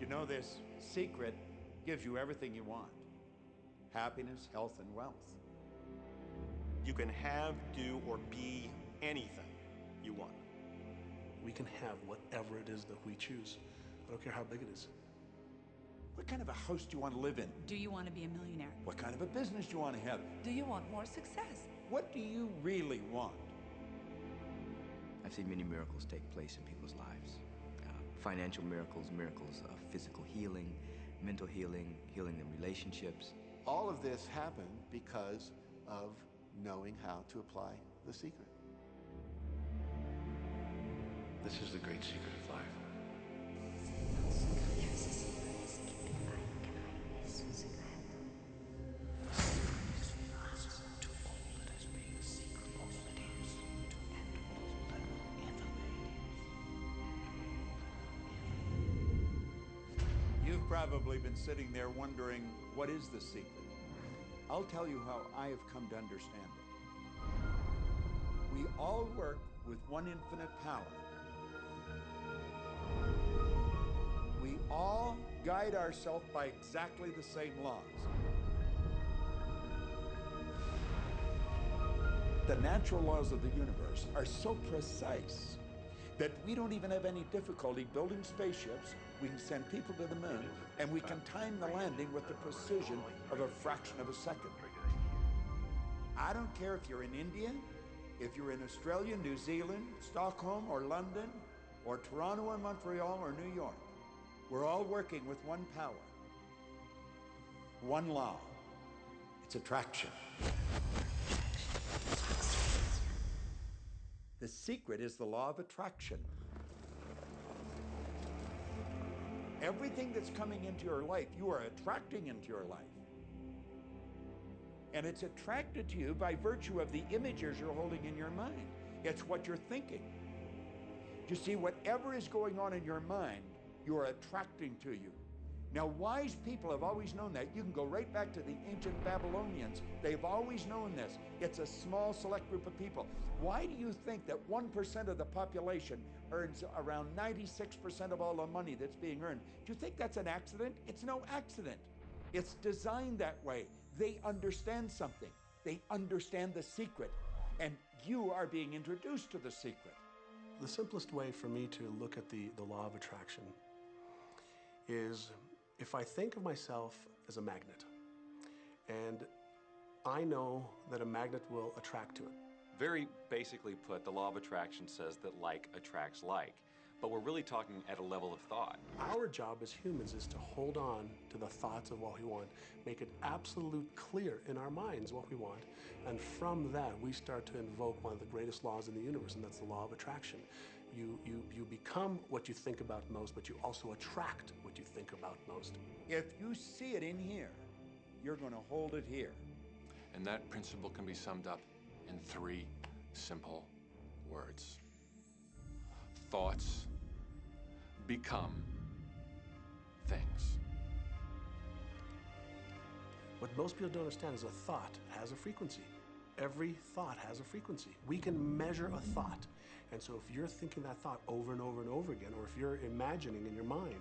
know, this secret gives you everything you want. Happiness, health, and wealth. You can have, do, or be anything you want. We can have whatever it is that we choose. I don't care how big it is. What kind of a house do you want to live in? Do you want to be a millionaire? What kind of a business do you want to have? Do you want more success? What do you really want? I've seen many miracles take place in people's lives. Financial miracles, miracles of physical healing, mental healing, healing in relationships. All of this happened because of knowing how to apply the secret. This is the great secret of life. You've probably been sitting there wondering, what is the secret? I'll tell you how I have come to understand it. We all work with one infinite power. We all guide ourselves by exactly the same laws. The natural laws of the universe are so precise that we don't even have any difficulty building spaceships. We can send people to the moon, and we can time the landing with the precision of a fraction of a second. I don't care if you're in India, if you're in Australia, New Zealand, Stockholm, or London, or Toronto, or Montreal, or New York. We're all working with one power, one law. It's attraction. The secret is the law of attraction. Everything that's coming into your life, you are attracting into your life. And it's attracted to you by virtue of the images you're holding in your mind. It's what you're thinking. You see, whatever is going on in your mind, you are attracting to you. Now, wise people have always known that. You can go right back to the ancient Babylonians. They've always known this. It's a small, select group of people. Why do you think that 1% of the population earns around 96% of all the money that's being earned? Do you think that's an accident? It's no accident. It's designed that way. They understand something. They understand the secret. And you are being introduced to the secret. The simplest way for me to look at the law of attraction is if I think of myself as a magnet, and I know that a magnet will attract to it. Very basically put, the law of attraction says that like attracts like, but we're really talking at a level of thought. Our job as humans is to hold on to the thoughts of what we want, make it absolute clear in our minds what we want, and from that we start to invoke one of the greatest laws in the universe, and that's the law of attraction. You become what you think about most, but you also attract what you think about most. If you see it in here, you're going to hold it here. And that principle can be summed up in 3 simple words. Thoughts become things. What most people don't understand is a thought has a frequency. Every thought has a frequency. We can measure a thought. And so if you're thinking that thought over and over and over again, or if you're imagining in your mind,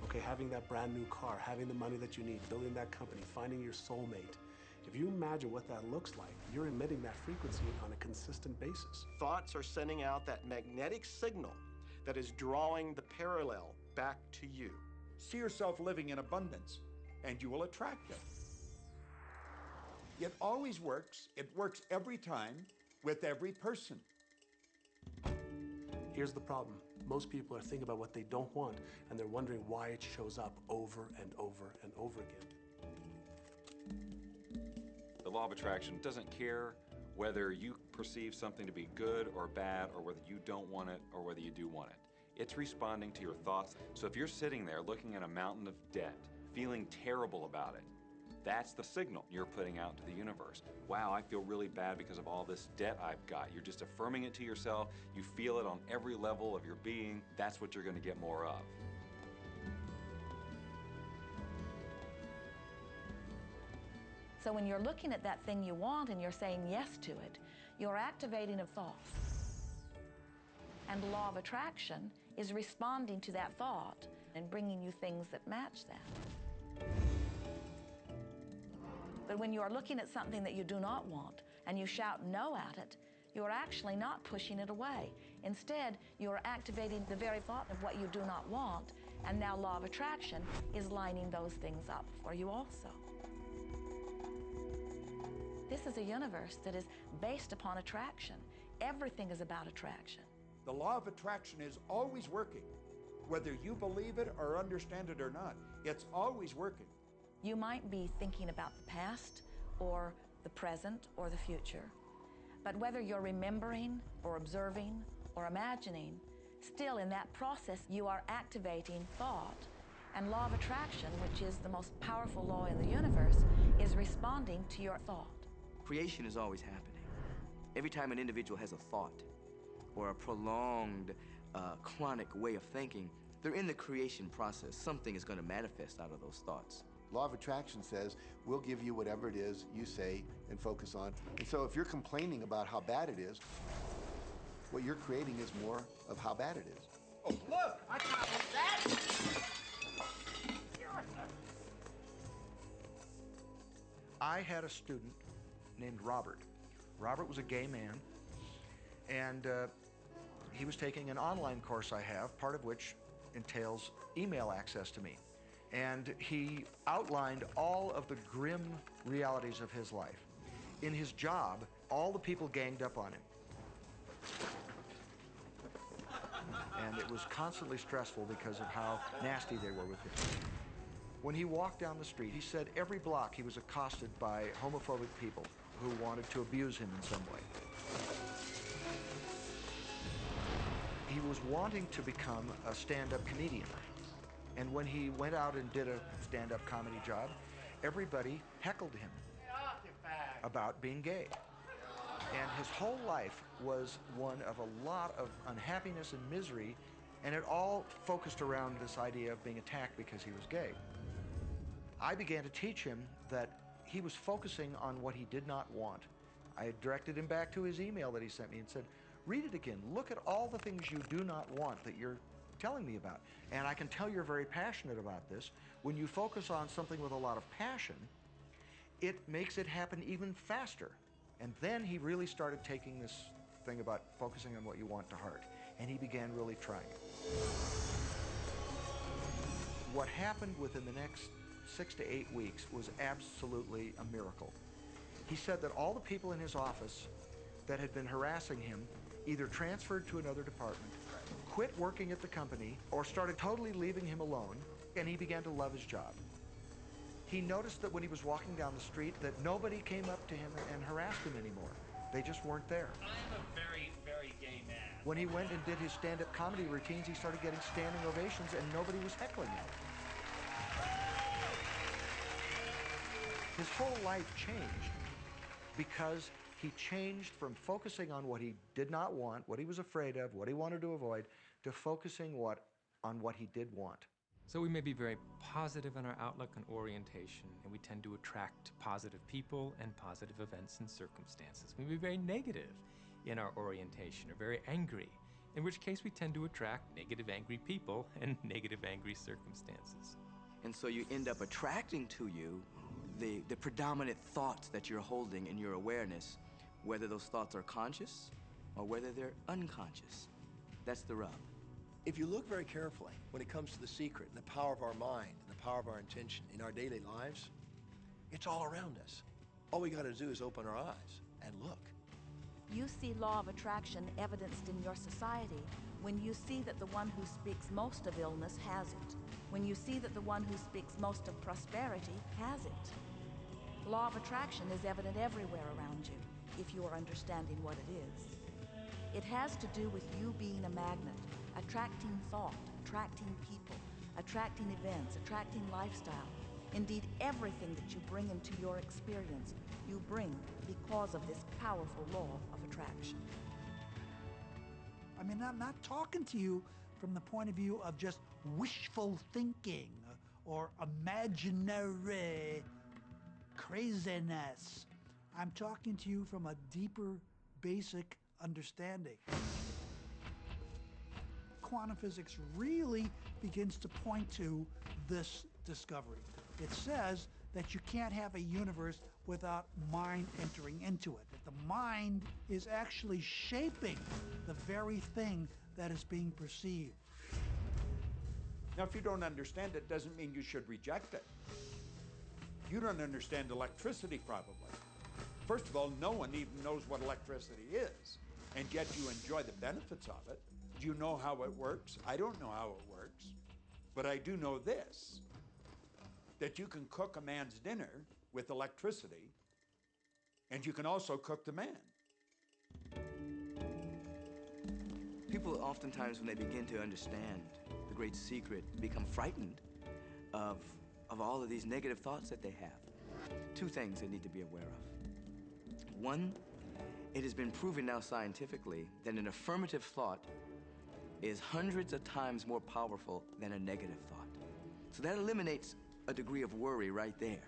okay, having that brand new car, having the money that you need, building that company, finding your soulmate, if you imagine what that looks like, you're emitting that frequency on a consistent basis. Thoughts are sending out that magnetic signal that is drawing the parallel back to you. See yourself living in abundance, and you will attract it. It always works. It works every time with every person. Here's the problem. Most people are thinking about what they don't want, and they're wondering why it shows up over and over and over again. The law of attraction doesn't care whether you perceive something to be good or bad, or whether you don't want it or whether you do want it. It's responding to your thoughts. So if you're sitting there looking at a mountain of debt, feeling terrible about it, that's the signal you're putting out into the universe. Wow, I feel really bad because of all this debt I've got. You're just affirming it to yourself. You feel it on every level of your being. That's what you're going to get more of. So when you're looking at that thing you want and you're saying yes to it, you're activating a thought. And the law of attraction is responding to that thought and bringing you things that match that. But when you are looking at something that you do not want and you shout no at it, you are actually not pushing it away. Instead, you are activating the very thought of what you do not want, and now law of attraction is lining those things up for you also. This is a universe that is based upon attraction. Everything is about attraction. The law of attraction is always working. Whether you believe it or understand it or not, it's always working. You might be thinking about the past or the present or the future, but whether you're remembering or observing or imagining, still in that process you are activating thought. And law of attraction, which is the most powerful law in the universe, is responding to your thought. Creation is always happening. Every time an individual has a thought or a prolonged, chronic way of thinking, they're in the creation process. Something is going to manifest out of those thoughts. Law of attraction says, we'll give you whatever it is you say and focus on. And so if you're complaining about how bad it is, what you're creating is more of how bad it is. Oh, look, I caught that. I had a student named Robert. Robert was a gay man, and he was taking an online course I have, part of which entails email access to me. And he outlined all of the grim realities of his life. In his job, all the people ganged up on him. And it was constantly stressful because of how nasty they were with him. When he walked down the street, he said every block he was accosted by homophobic people who wanted to abuse him in some way. He was wanting to become a stand-up comedian. And when he went out and did a stand-up comedy job, everybody heckled him about being gay. And his whole life was one of a lot of unhappiness and misery, and it all focused around this idea of being attacked because he was gay. I began to teach him that he was focusing on what he did not want. I directed him back to his email that he sent me and said, read it again. Look at all the things you do not want that you're telling me about. And I can tell you're very passionate about this. When you focus on something with a lot of passion, it makes it happen even faster. And then he really started taking this thing about focusing on what you want to heart. And he began really trying it. What happened within the next 6 to 8 weeks was absolutely a miracle. He said that all the people in his office that had been harassing him either transferred to another department, quit working at the company, or started totally leaving him alone, and he began to love his job. He noticed that when he was walking down the street that nobody came up to him and harassed him anymore. They just weren't there. I'm a very, very gay man. When he went and did his stand-up comedy routines, he started getting standing ovations and nobody was heckling him. His whole life changed because he changed from focusing on what he did not want, what he was afraid of, what he wanted to avoid, to focusing on what he did want. So we may be very positive in our outlook and orientation, and we tend to attract positive people and positive events and circumstances. We may be very negative in our orientation, or very angry, in which case we tend to attract negative, angry people and negative, angry circumstances. And so you end up attracting to you the predominant thoughts that you're holding in your awareness, whether those thoughts are conscious or whether they're unconscious. That's the rub. If you look very carefully, when it comes to the secret and the power of our mind and the power of our intention in our daily lives, it's all around us. All we got to do is open our eyes and look. You see law of attraction evidenced in your society when you see that the one who speaks most of illness has it, when you see that the one who speaks most of prosperity has it. Law of attraction is evident everywhere around you if you are understanding what it is. It has to do with you being a magnet, attracting thought, attracting people, attracting events, attracting lifestyle. Indeed, everything that you bring into your experience, you bring because of this powerful law of attraction. I mean, I'm not talking to you from the point of view of just wishful thinking or imaginary craziness. I'm talking to you from a deeper, basic understanding. quantum physics really begins to point to this discovery. It says that you can't have a universe without mind entering into it, that the mind is actually shaping the very thing that is being perceived. Now, if you don't understand it, doesn't mean you should reject it. You don't understand electricity, probably. First of all, no one even knows what electricity is, and yet you enjoy the benefits of it. Do you know how it works? I don't know how it works, but I do know this, that you can cook a man's dinner with electricity, and you can also cook the man. People oftentimes, when they begin to understand the great secret, become frightened of all of these negative thoughts that they have. Two things they need to be aware of. One, it has been proven now scientifically that an affirmative thought is hundreds of times more powerful than a negative thought. So that eliminates a degree of worry right there.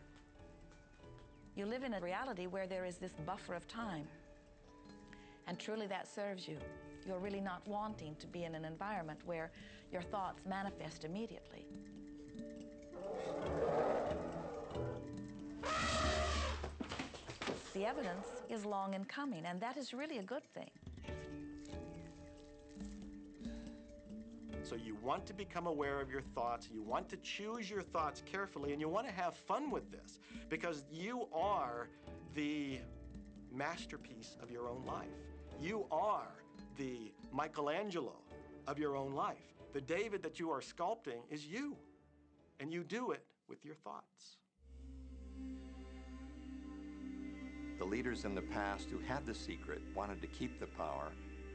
You live in a reality where there is this buffer of time, and truly that serves you. You're really not wanting to be in an environment where your thoughts manifest immediately. The evidence is long in coming, and that is really a good thing. So you want to become aware of your thoughts, you want to choose your thoughts carefully, and you want to have fun with this, because you are the masterpiece of your own life. You are the Michelangelo of your own life. The David that you are sculpting is you, and you do it with your thoughts. The leaders in the past who had the secret wanted to keep the power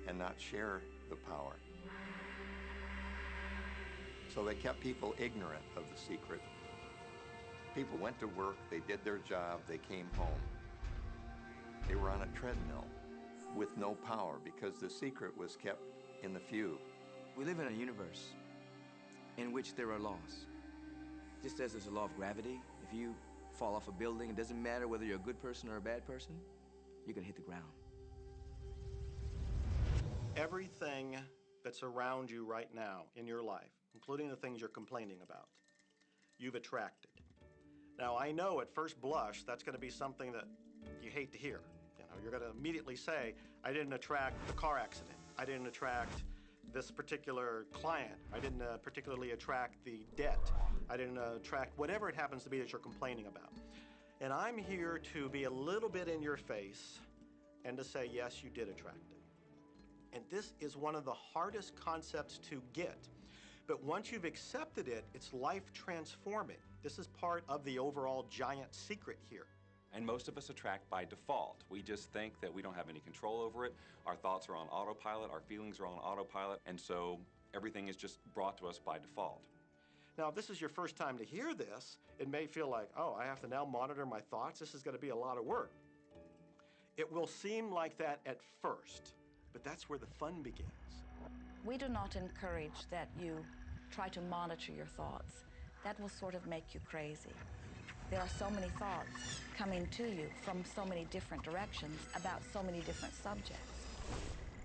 and not share the power. So they kept people ignorant of the secret. People went to work, they did their job, they came home. They were on a treadmill with no power because the secret was kept in the few. We live in a universe in which there are laws. Just as there's a law of gravity, if you fall off a building, it doesn't matter whether you're a good person or a bad person, you're gonna hit the ground. Everything that's around you right now in your life, including the things you're complaining about, you've attracted. Now, I know at first blush that's going to be something that you hate to hear. You know, you're going to immediately say, I didn't attract the car accident. I didn't attract this particular client. I didn't particularly attract the debt. I didn't attract whatever it happens to be that you're complaining about. And I'm here to be a little bit in your face and to say, yes, you did attract it. And this is one of the hardest concepts to get. But once you've accepted it, it's life transforming. This is part of the overall giant secret here. And most of us attract by default. We just think that we don't have any control over it. Our thoughts are on autopilot, our feelings are on autopilot, and so everything is just brought to us by default. Now, if this is your first time to hear this, it may feel like, oh, I have to now monitor my thoughts. This is going to be a lot of work. It will seem like that at first, but that's where the fun begins. We do not encourage that you try to monitor your thoughts. That will sort of make you crazy. There are so many thoughts coming to you from so many different directions about so many different subjects.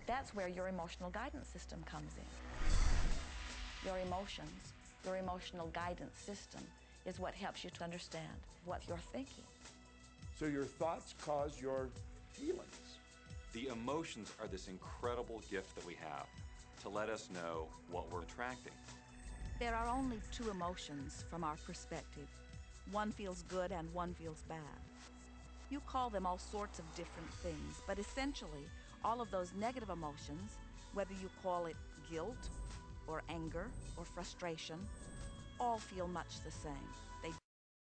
That's where your emotional guidance system comes in. Your emotions, your emotional guidance system is what helps you to understand what you're thinking. So your thoughts cause your feelings. The emotions are this incredible gift that we have to let us know what we're attracting. There are only two emotions from our perspective. One feels good and one feels bad. You call them all sorts of different things, but essentially, all of those negative emotions, whether you call it guilt or anger or frustration, all feel much the same.